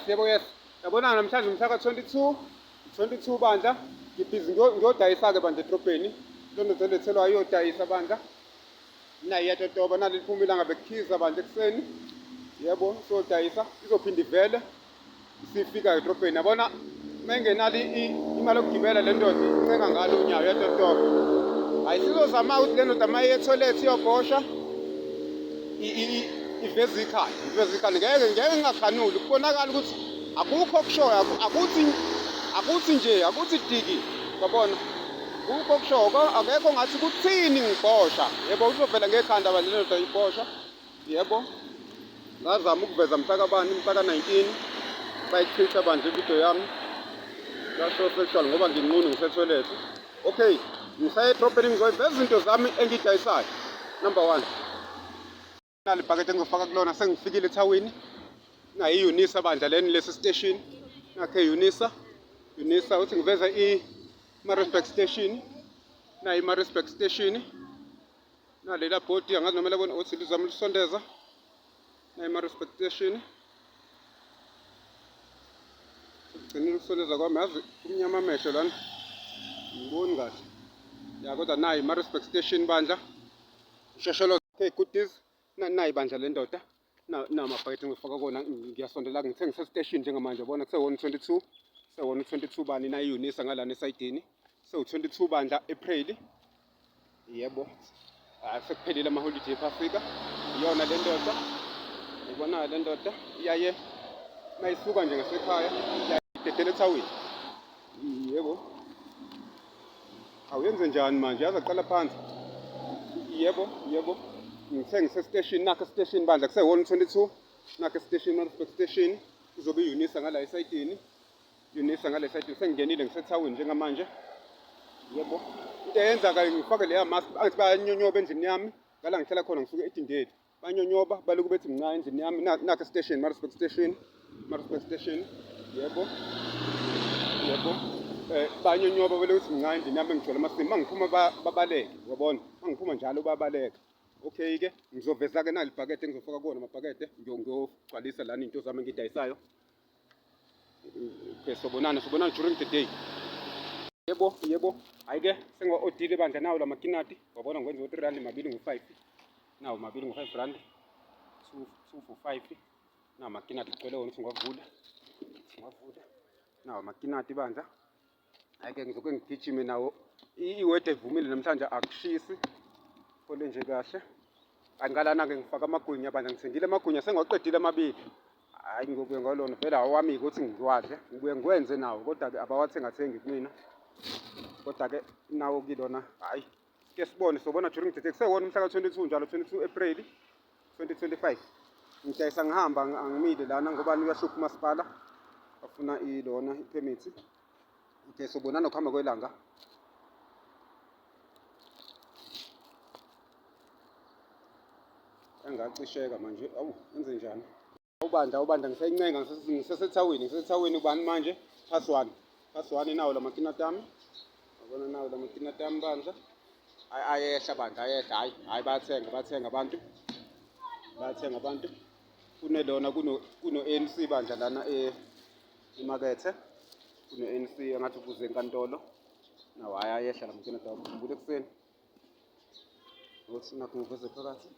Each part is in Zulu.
Yebo, yes. Yabona namhlanje umhlaka 22 bandla. Ngibhizi ngiyodayisa-ke bandla edrobheni. Into lethelwa ayodayisa bandla. Nayi iyatotoba nali liphuma ilanga bekukhiza bandla ekuseni. Yebo, siyodayisa. Izophinda ivele. Sifika edrobheni. Yabona mengenali imali yokugibela le ndoda incenga ngalo unyawo iyatotoba. Hayi sizozama ukuthi le ndoda maye etholethi iyobhosha. Iveze ikhali ngeke ngingakhanuli kubonakala ukuthi akukho okushoyo akuthi nje akuthi diki yabona akukho okushoyo akekho ngathi kuthini ngibhosha yebo uzovela ngekhanda bandla ndoda ibhosha yebo ngazama ukuveza mhlaka 19 bayichitha bandla ividiyo yami kasho sexual ngoba nginqunu ngisetoilet. Okay, ngisaye edrobheni ngizoyiveza izinto zami engidayisayo. Number 1, nali bhakede engizofaka kulona sengifikile ethawini. Nayi Unisa bandla leni lesi station. Nakhe Unisa uthi ngiveza Maritzburg station. Nayi Maritzburg station. Nalela bhodi angazi noma labona uthi lizama lisondeza. Nayi Maritzburg station. Ngicela ukusondeza kwami yazi kumnyama amehlo lana. Ngiboni kahle. Ya kodwa nayi Maritzburg station bandla. Shosholo okay goodies. Nayi bandla le ndoda. Namabhakede ngifaka kona ngiyasondela ngithe ngisestation njengamanje yabona kuse-122 se-122 bani nayi Unisa ngalana esayidini se-22 bandla April yebo sekuphelile amaholiday ephasika iyona le ndoda ibona le ndoda iyaye mayisuka nje ngasekhaya iyadedela ethawini yebo awuyenze njani manje yazi aqala phansi yebo ngithe ngisestation nakho station bandla kuse-122 nakho station Maritzburg station kuzobe Unisa ngala esayidini sengingenile ngisethawini njengamanje yebo into eyenza ngifake leya mask angithi bayanyonyoba endlini yami ngala ngihlala khona ngisuke edindeli banyonyoba baloku bethi mnca endlini yami nakho station Maritzburg station yebo banyonyoba belokuthi mnca endlini yami engithola amasimu mangiphuma babaleke yabona mangiphuma njalo babaleka. Okay ke ngizoveza ke nali bhakede ngizofaka kuona amabhakede ngiyogcwalisa lana into zami engidayisayo. Okay sobonana during the day. Yebo ayike sengiwa-odile bandla nawo la makinati wabona ngwenza u3 rand 2.5 nawo 2.5 rand 2 for 5 nawo makinati gcwele wona ungavula nawo makinati bandla. Ayike ngizoke ngigijime nawo iweather ivumile namhlanje akushisi kole nje kahle. Angigalana-ke ngifaka amagwinya bandla ngithengile amagwinya sengiwaqedile amabili. Hayi ngokuye ngalona vele awami ukuthi ngiwadle ngibuye ngikwenze nawo kodwa-ke abawathengathengi kumina kodwa-ke nawo kilona hayi ke sibone sobona during the day kusewona umhlaka 22 njalo 22 April 2025 ngidayisa ngihamba angimile lana ngoba uyahlupha umasipala bafuna ilona ipermit. Okay sobonana ukuhamba kwelanga. Engacisheka manje awu enze njani awubandla ngisesethawini ubani manje pass 1 nawo la makinati ami wabona nawo la makinati ami bandla ayehla bandla ayehla hayi bayathenga abantu kunelona kuno ANC bandla lana emakethe kuno ANC engathi ukuze enkantolo nawo ayehla la makinati ami ngibule ekuseni ukuthi nakho ngiveze phakathi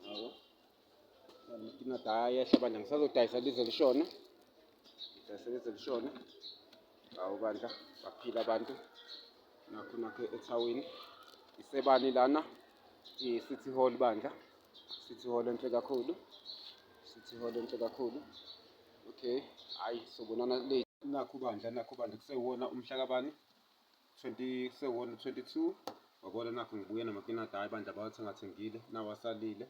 yabo makinati ayehla bandla ngisazodayisa lize lishone awu bandla baphila abantu nakho ethawini isebani lana i-City Hall bandla City Hall enhle kakhulu. Okay hayi sobonana late nakho bandla kusewona umhlaka bani 22 wabona nakho ngibuye namakinati hayi bandla bawathengathengile nawasalile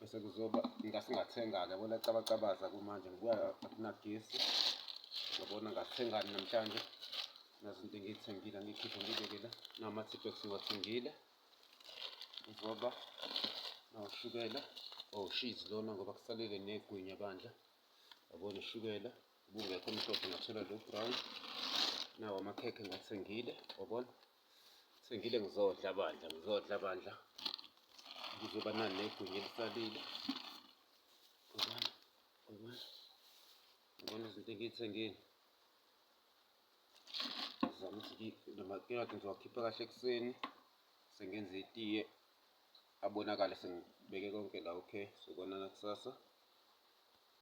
bese kuzoba ngasingathenga-ke yabona cabaza kumanje ngibuya akunagesi yabona ngathengani namhlanje nazinto engiyithengile ngikhipha ngibekela nama-tickets ngiwathengile kuzoba nawushukela shizi lona ngoba kusalile negwinya bandla yabona ushukela ubungekho omhlophe ngathola lo brown nawo amakhekhe ngiwathengile wabona thengile ngizodla bandla kuzoba nane negwinya elisalile Ngibona izinto engiy'thengile. Ngizama ukuthi namakinati ngizowakhipha kahle ekuseni. Sengenza itiye abonakale sengibeke konke la okay. Sobonana kusasa.